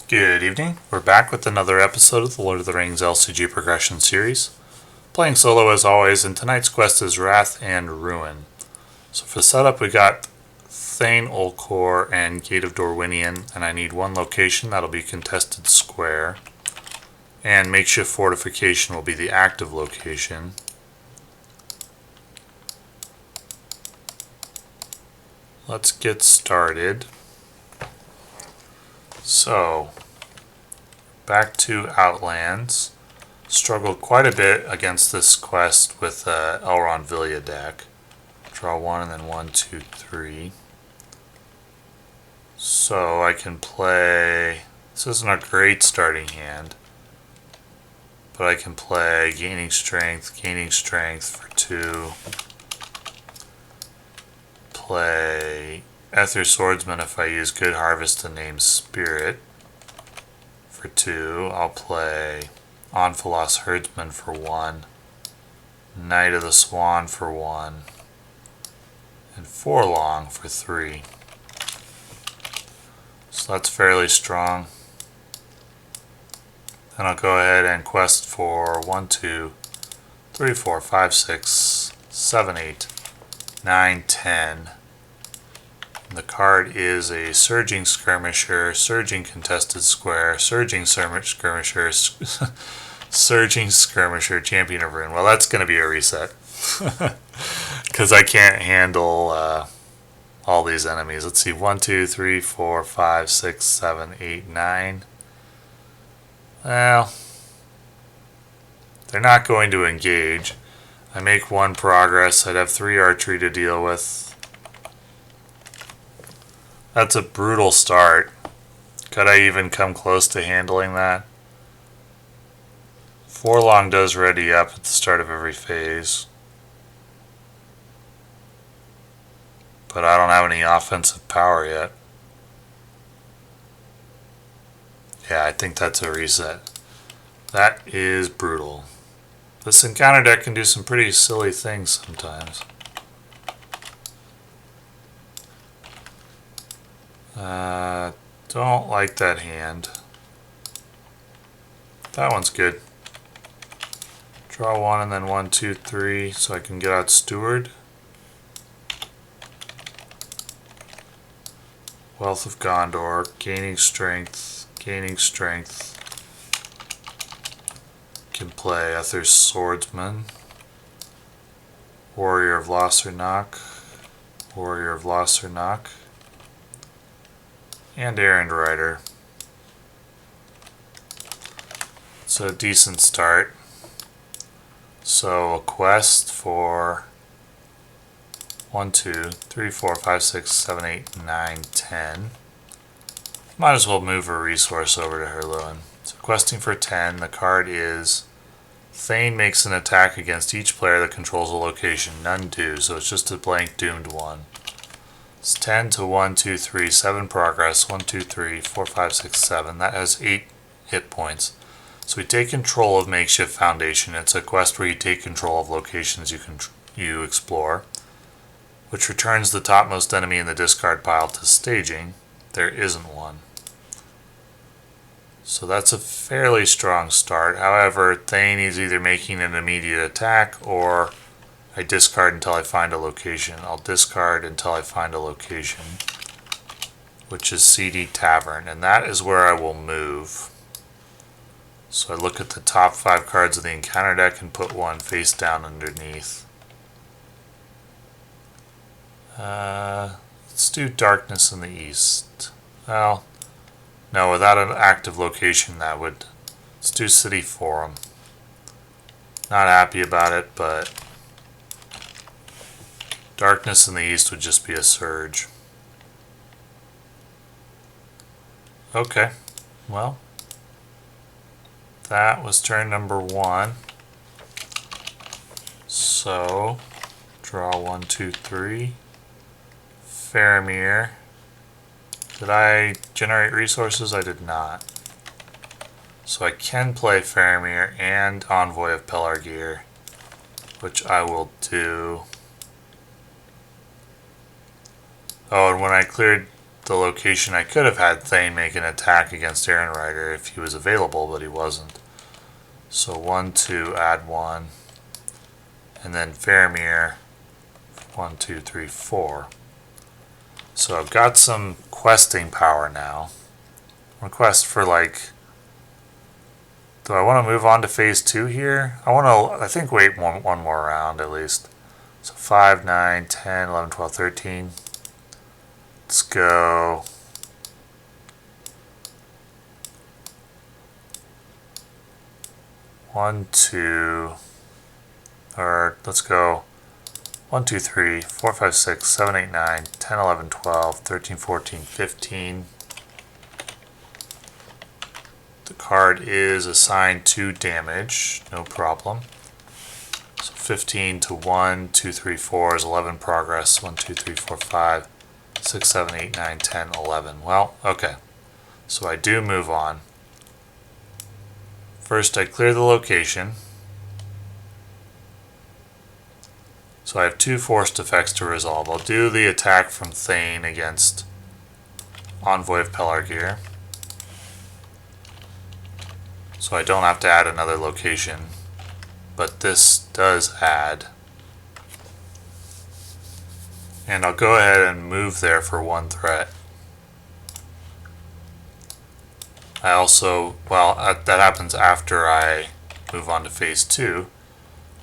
Good evening. We're back with another episode of the Lord of the Rings LCG Progression Series. Playing solo as always, and tonight's quest is Wrath and Ruin. So for the setup, we got Thane Olcor and Gate of Dorwinion, and I need one location that'll be Contested Square. And Makeshift Fortification will be the active location. Let's get started. So, back to Outlands. Struggled quite a bit against this quest with Elrond-Villia deck. Draw one and then 1, 2, 3. So I can play... This isn't a great starting hand. But I can play gaining strength for 2. Play Ethir Swordsman if I use Good Harvest to name Spirit for 2. I'll play Anfalas Herdsman for 1. Knight of the Swan for 1. And Forlong for 3. So that's fairly strong. Then I'll go ahead and quest for 1, 2, 3, 4, 5, 6, 7, 8, 9, 10. The card is a Surging Skirmisher, Surging Contested Square, Surging Skirmisher, Surging Skirmisher, Champion of Ruin. Well, that's going to be a reset. Because I can't handle all these enemies. Let's see, 1, 2, 3, 4, 5, 6, 7, 8, 9. Well, they're not going to engage. I make 1 progress. I'd have 3 archery to deal with. That's a brutal start. Could I even come close to handling that? Forlong does ready up at the start of every phase. But I don't have any offensive power yet. Yeah, I think that's a reset. That is brutal. This encounter deck can do some pretty silly things sometimes. Don't like that hand. That one's good. Draw 1 and then 1, 2, 3 so I can get out Steward. Wealth of Gondor, gaining strength. Can play Ethir Swordsman. Warrior of Lossarnach. And Errand-rider. It's a decent start. So a quest for 1, 2, 3, 4, 5, 6, 7, 8, 9, 10. Might as well move a resource over to Hirluin. So questing for 10, the card is Thane makes an attack against each player that controls a location. None do, so it's just a blank doomed 1. It's 10 to 1, 2, 3, 7 progress, 1, 2, 3, 4, 5, 6, 7. That has 8 hit points. So we take control of Makeshift Foundation. It's a quest where you take control of locations you explore, which returns the topmost enemy in the discard pile to staging. There isn't one. So that's a fairly strong start. However, Thane is either making an immediate attack or I discard until I find a location. I'll discard until I find a location, which is CD Tavern, and that is where I will move. So I look at the top 5 cards of the encounter deck and put 1 face down underneath. Let's do Darkness in the East. Well, no, without an active location that would... Let's do City Forum. Not happy about it, but... Darkness in the East would just be a surge. Okay, well, that was turn number 1. So, draw 1, 2, 3. Faramir. Did I generate resources? I did not. So I can play Faramir and Envoy of Pelargir, which I will do. Oh, and when I cleared the location. I could have had Thane make an attack against Errand-rider if he was available, but he wasn't. So 1, 2, add 1. And then Faramir, 1, 2, 3, 4. So I've got some questing power now. Request for like... Do I want to move on to phase 2 here? I think wait one more round at least. So 5, 9, 10, 11, 12, 13. Let's go. One, two, or let's go 1, 2, 3, 4, 5, 6, 7, 8, 9, 10, 11, 12, 13, 14, 15. The card is assigned 2 damage, no problem. So 15 to 1, 2, 3, 4 is 11 progress. 1, 2, 3, 4, 5, 6, 7, 8, 9, 10, 11. Well, okay. So I do move on. First I clear the location. So I have 2 forced effects to resolve. I'll do the attack from Thane against Envoy of Pelargir. So I don't have to add another location. But this does add. And I'll go ahead and move there for 1 threat. I also, well, that happens after I move on to phase 2,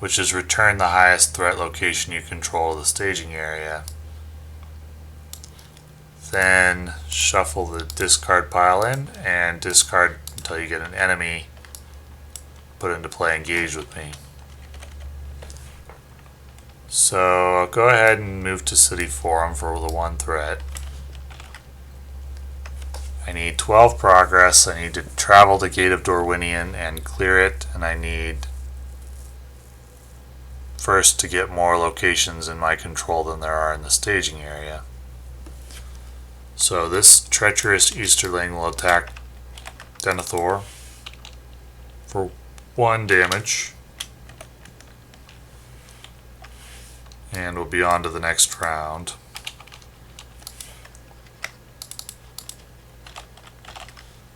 which is return the highest threat location you control to the staging area. Then shuffle the discard pile in and discard until you get an enemy put into play engaged with me. So I'll go ahead and move to City Forum for the 1 threat. I need 12 progress. I need to travel to Gate of Dorwinion and clear it, and I need first to get more locations in my control than there are in the staging area. So this treacherous Easterling will attack Denethor for 1 damage. And we'll be on to the next round.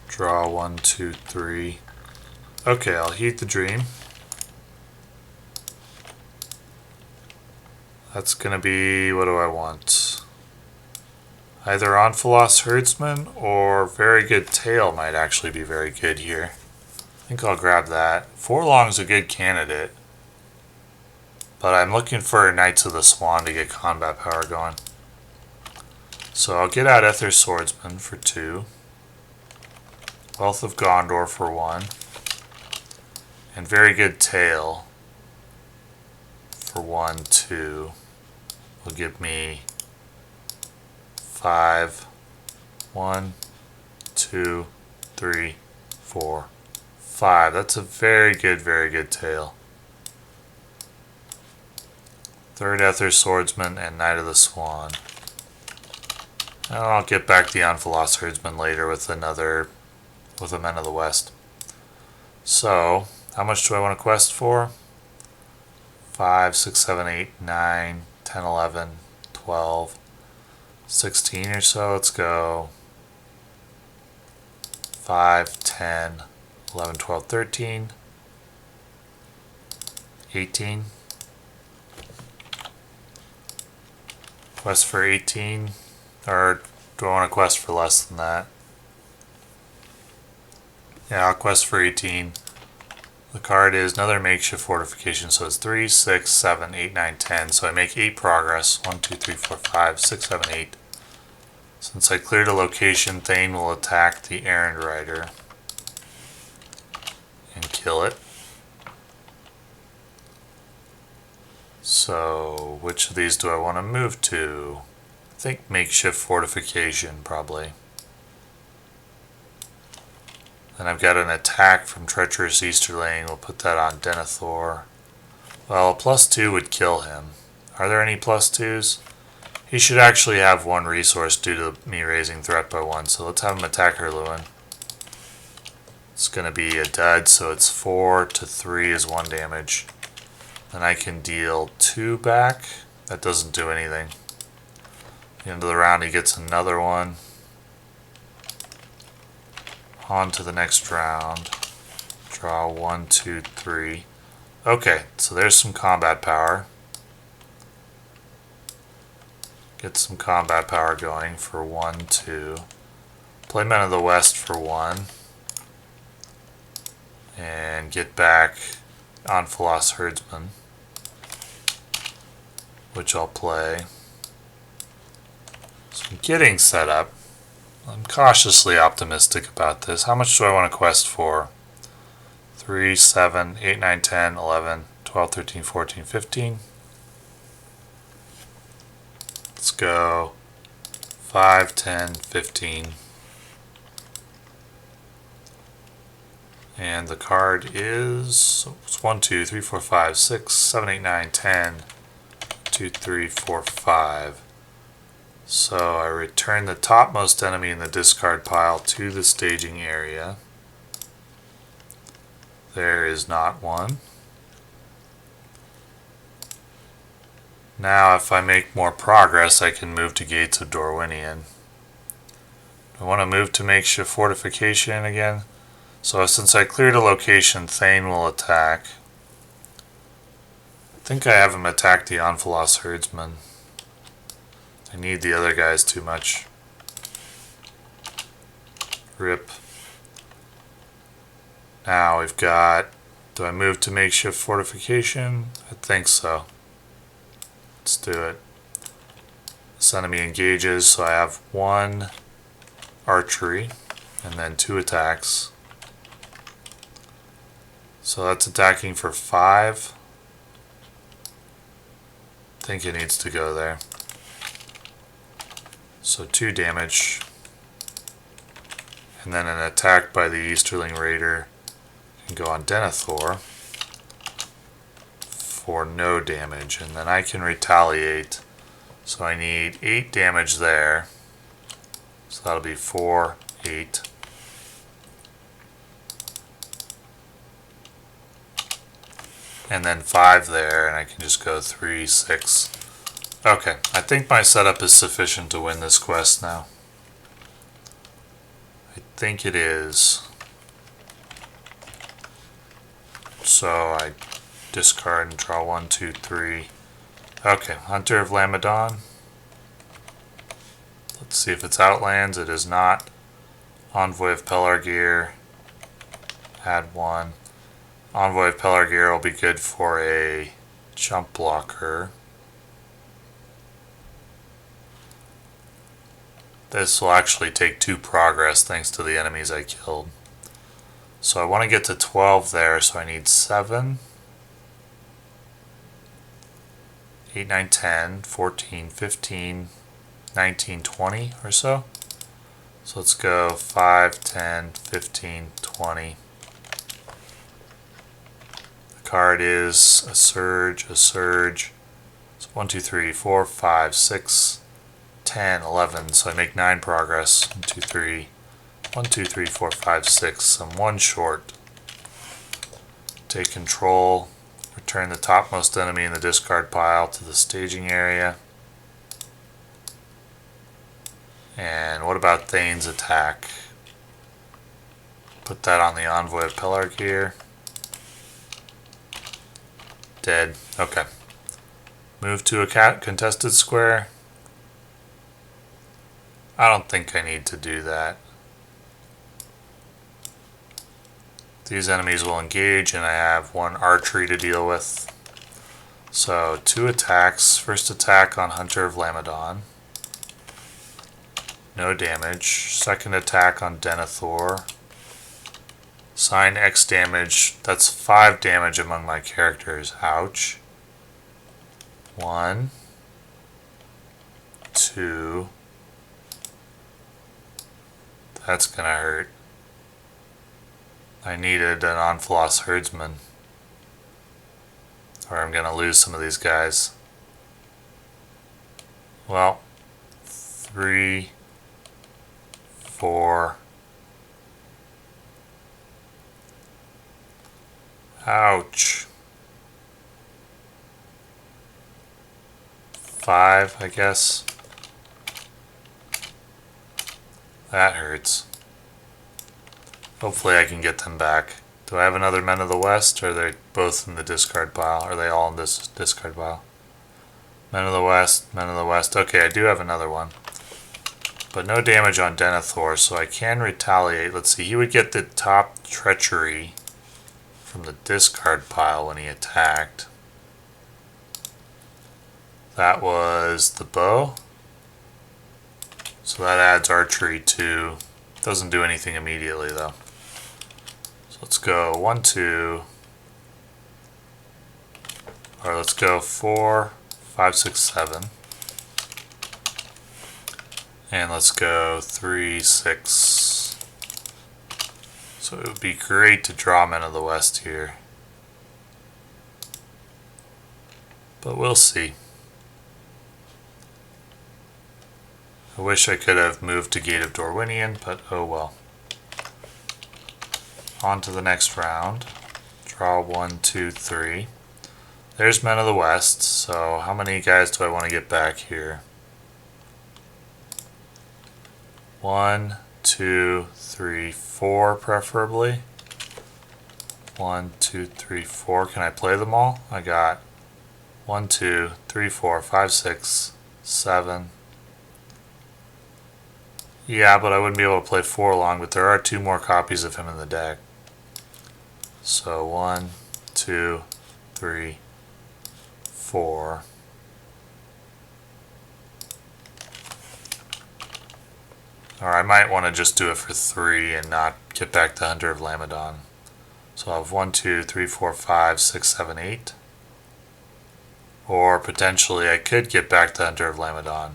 Draw 1, 2, 3. Okay, I'll heed the dream. That's gonna be, what do I want? Either Anfalas Herdsman or Very Good Tail might actually be very good here. I think I'll grab that. Forlong's a good candidate. But I'm looking for Knights of the Swan to get combat power going. So I'll get out Ethir Swordsman for 2. Wealth of Gondor for 1. And Very Good Tail for 1, 2. Will give me 5. 1, 2, 3, 4, 5. That's a very good tail. Third Ethir Swordsman and Knight of the Swan. And I'll get back the Anfalas Herdsman later with a Men of the West. So, how much do I want to quest for? 5, 6, 7, 8, 9, 10, 11, 12, 16 or so. Let's go 5, 10, 11, 12, 13, 18. Quest for 18, or do I want to quest for less than that? Yeah, I'll quest for 18. The card is another makeshift fortification, so it's 3, 6, 7, 8, 9, 10. So I make 8 progress. 1, 2, 3, 4, 5, 6, 7, 8. Since I cleared a location, Thane will attack the Errand-rider and kill it. So, which of these do I want to move to? I think makeshift fortification, probably. Then I've got an attack from Treacherous Easterling. We'll put that on Denethor. Well, a +2 would kill him. Are there any +2s? He should actually have 1 resource due to me raising threat by 1. So let's have him attack Hirluin. It's going to be a dud, so it's 4 to 3 is 1 damage. Then I can deal 2 back. That doesn't do anything. At the end of the round he gets another one. On to the next round. Draw 1, 2, 3. Okay, so there's some combat power. Get some combat power going for 1, 2. Play Men of the West for 1. And get back Anfalas Herdsman, which I'll play. So I'm getting set up. I'm cautiously optimistic about this. How much do I want to quest for? 3, 7, 8, 9, 10, 11, 12, 13, 14, 15. Let's go 5, 10, 15. And the card is 1, 2, 3, 4, 5, 6, 7, 8, 9, 10, 2, 3, 4, 5. So I return the topmost enemy in the discard pile to the staging area. There is not one. Now if I make more progress, I can move to Gates of Dorwinion. I want to move to Makeshift Fortification again. So since I cleared a location, Thane will attack. I think I have him attack the Anfalas Herdsman. I need the other guys too much. Rip. Now we've got... Do I move to Makeshift Fortification? I think so. Let's do it. This enemy engages, so I have 1 archery and then 2 attacks. So that's attacking for 5. I think it needs to go there. So 2 damage. And then an attack by the Easterling Raider can go on Denethor for no damage. And then I can retaliate. So I need 8 damage there. So that'll be 4, 8. And then 5 there, and I can just go 3, 6. Okay, I think my setup is sufficient to win this quest now. I think it is. So I discard and draw 1, 2, 3. Okay, Hunter of Lamedon. Let's see if it's Outlands. It is not. Envoy of Pelargir. Add 1. Envoy of Pelargir will be good for a jump blocker. This will actually take 2 progress thanks to the enemies I killed. So I want to get to 12 there, so I need 7, 8, 9, 10, 14, 15, 19, 20 or so. So let's go 5, 10, 15, 20. The card is a surge, a surge. So 1, 2, 3, 4, 5, 6, 10, 11. So I make 9 progress. 1, 2, 3, 1, 2, 3, 4, 5, 6. I'm 1 short. Take control. Return the topmost enemy in the discard pile to the staging area. And what about Thane's attack? Put that on the Envoy of Pelargir. Dead. Okay. Move to a contested square. I don't think I need to do that. These enemies will engage and I have 1 archery to deal with. So 2 attacks. First attack on Hunter of Lamedon. No damage. Second attack on Denethor. Sign X damage. That's 5 damage among my characters. Ouch. 1, 2. That's gonna hurt. I needed an Anfalas Herdsman, or I'm gonna lose some of these guys. Well, 3, 4. Ouch. 5, I guess. That hurts. Hopefully I can get them back. Do I have another Men of the West, or are they both in the discard pile? Are they all in this discard pile? Men of the West, Men of the West. Okay, I do have another one. But no damage on Denethor, so I can retaliate. Let's see, he would get the top Treachery from the discard pile when he attacked. That was the bow. So that adds archery too. Doesn't do anything immediately though. So let's go 1, 2. Or let's go 4, 5, 6, 7. And let's go 3, 6. So it would be great to draw Men of the West here. But we'll see. I wish I could have moved to Gate of Dorwinion, but oh well. On to the next round. Draw 1, 2, 3. There's Men of the West, so how many guys do I want to get back here? 1, 2, 3, 4 preferably. 1, 2, 3, 4. Can I play them all? I got 1, 2, 3, 4, 5, 6, 7. Yeah, but I wouldn't be able to play Forlong, but there are 2 more copies of him in the deck. So 1, 2, 3, 4. Or I might want to just do it for 3 and not get back to Hunter of Lamedon. So I'll have 1, 2, 3, 4, 5, 6, 7, 8. Or potentially I could get back to Hunter of Lamedon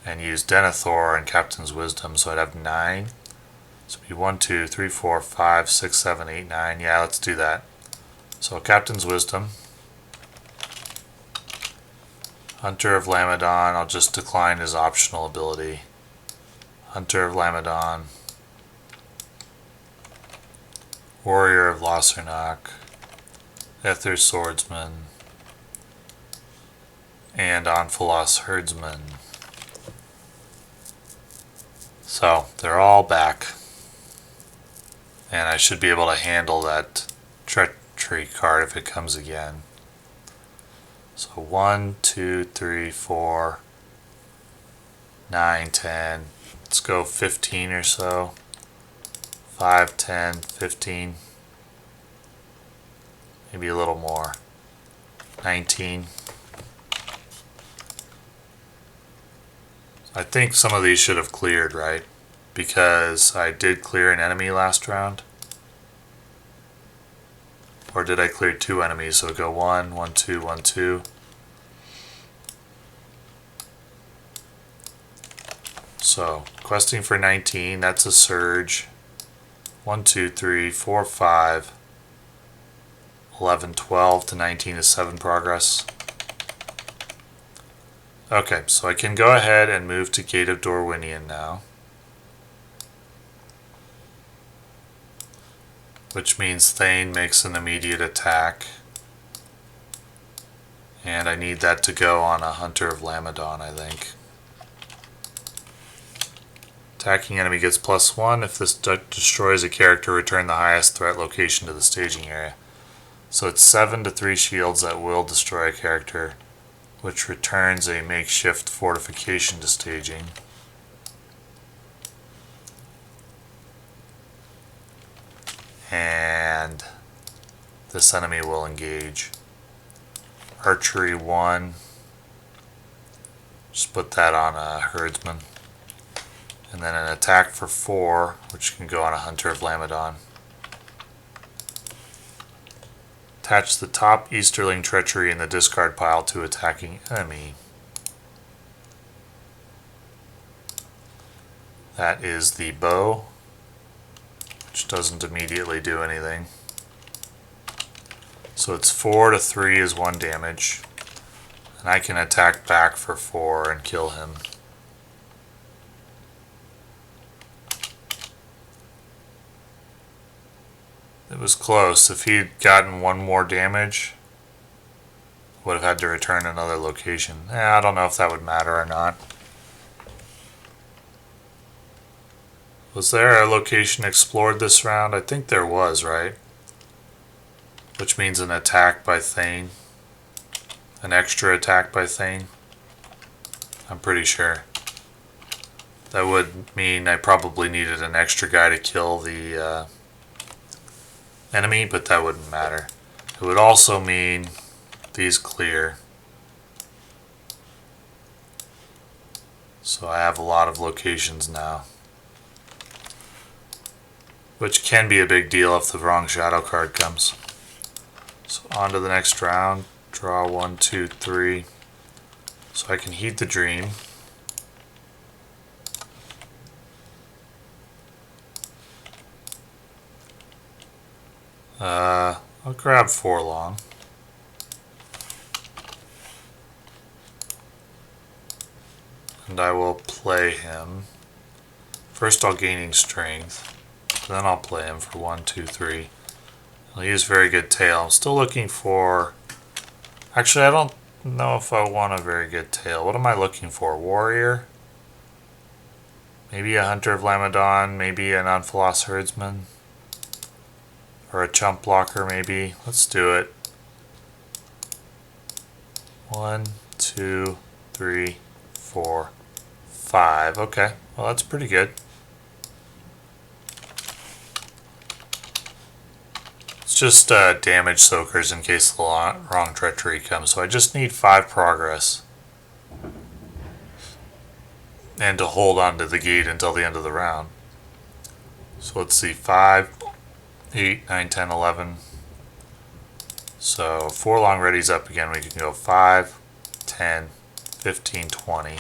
and use Denethor and Captain's Wisdom, so I'd have 9. So it'd be 1, 2, 3, 4, 5, 6, 7, 8, 9. Yeah, let's do that. So Captain's Wisdom. Hunter of Lamedon, I'll just decline his optional ability. Hunter of Lamedon. Warrior of Lossarnach. Ethir Swordsman. And Anfalas Herdsman. So, they're all back. And I should be able to handle that Treachery card if it comes again. So 1, 2, 3, 4, 9, 10. Let's go 15 or so. 5, 10, 15. Maybe a little more. 19. I think some of these should have cleared, right? Because I did clear an enemy last round. Or did I clear 2 enemies? So go 1, 1, 2, 1, 2. So, questing for 19, that's a surge. 1, 2, 3, 4, 5, 11, 12 to 19 is 7 progress. Okay, so I can go ahead and move to Gate of Dorwinion now. Which means Thane makes an immediate attack. And I need that to go on a Hunter of Lamedon, I think. Attacking enemy gets +1. If this destroys a character, return the highest threat location to the staging area. So it's 7 to 3 shields that will destroy a character, which returns a makeshift fortification to staging. And this enemy will engage. Archery 1. Just put that on a Herdsman. And then an attack for 4, which can go on a Hunter of Lamedon. Attach the top Easterling Treachery in the discard pile to attacking enemy. That is the bow, which doesn't immediately do anything. So it's 4 to 3 is 1 damage. And I can attack back for 4 and kill him. It was close. If he'd gotten 1 more damage, would have had to return another location. I don't know if that would matter or not. Was there a location explored this round? I think there was, right? Which means an attack by Thane. An extra attack by Thane. I'm pretty sure. That would mean I probably needed an extra guy to kill the enemy, but that wouldn't matter. It would also mean these clear. So I have a lot of locations now. Which can be a big deal if the wrong shadow card comes. So on to the next round. Draw 1, 2, 3. So I can heed the dream. I'll grab Forlong. And I will play him. First I'll gaining strength. Then I'll play him for 1, 2, 3. I'll use very good tail. I'm still looking for... Actually, I don't know if I want a very good tail. What am I looking for? Warrior? Maybe a Hunter of Lamedon. Maybe an Anfalas Herdsman. Or a chump blocker, maybe. Let's do it. 1, 2, 3, 4, 5. Okay, well that's pretty good. It's just damage soakers in case the wrong treachery comes. So I just need 5 progress. And to hold on to the gate until the end of the round. So let's see, 5, 8, 9, 10, 11. So Forlong ready's up again. We can go 5, 10, 15, 20.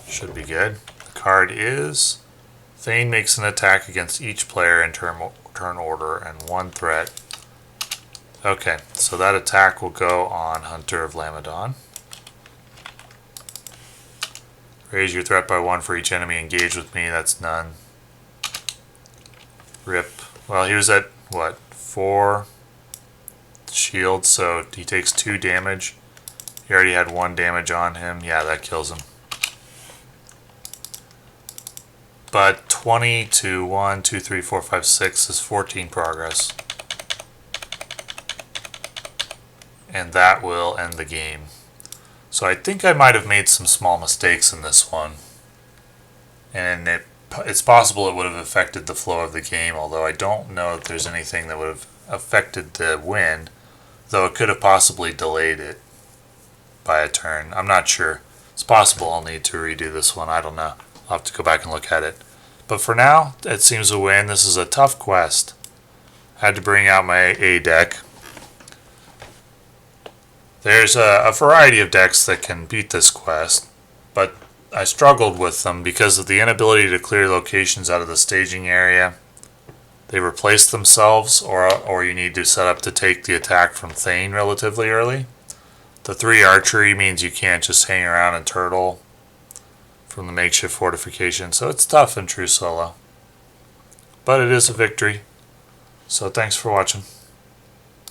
Should be good. The card is Thane makes an attack against each player in turn order and 1 threat. Okay, so that attack will go on Hunter of Lamedon. Raise your threat by 1 for each enemy engaged with me. That's none. Rip. Well, he was at, what, 4 shield, so he takes 2 damage. He already had 1 damage on him. Yeah, that kills him. But 20 to 1, 2, 3, 4, 5, 6 is 14 progress. And that will end the game. So I think I might have made some small mistakes in this one. And it's possible it would have affected the flow of the game, although I don't know if there's anything that would have affected the win, though it could have possibly delayed it by a turn. I'm not sure. It's possible I'll need to redo this one. I don't know. I'll have to go back and look at it. But for now, it seems a win. This is a tough quest. I had to bring out my A deck. There's a variety of decks that can beat this quest, but I struggled with them because of the inability to clear locations out of the staging area. They replace themselves, or you need to set up to take the attack from Thane relatively early. The 3 archery means you can't just hang around and turtle from the makeshift fortification, so it's tough in true solo. But it is a victory. So thanks for watching.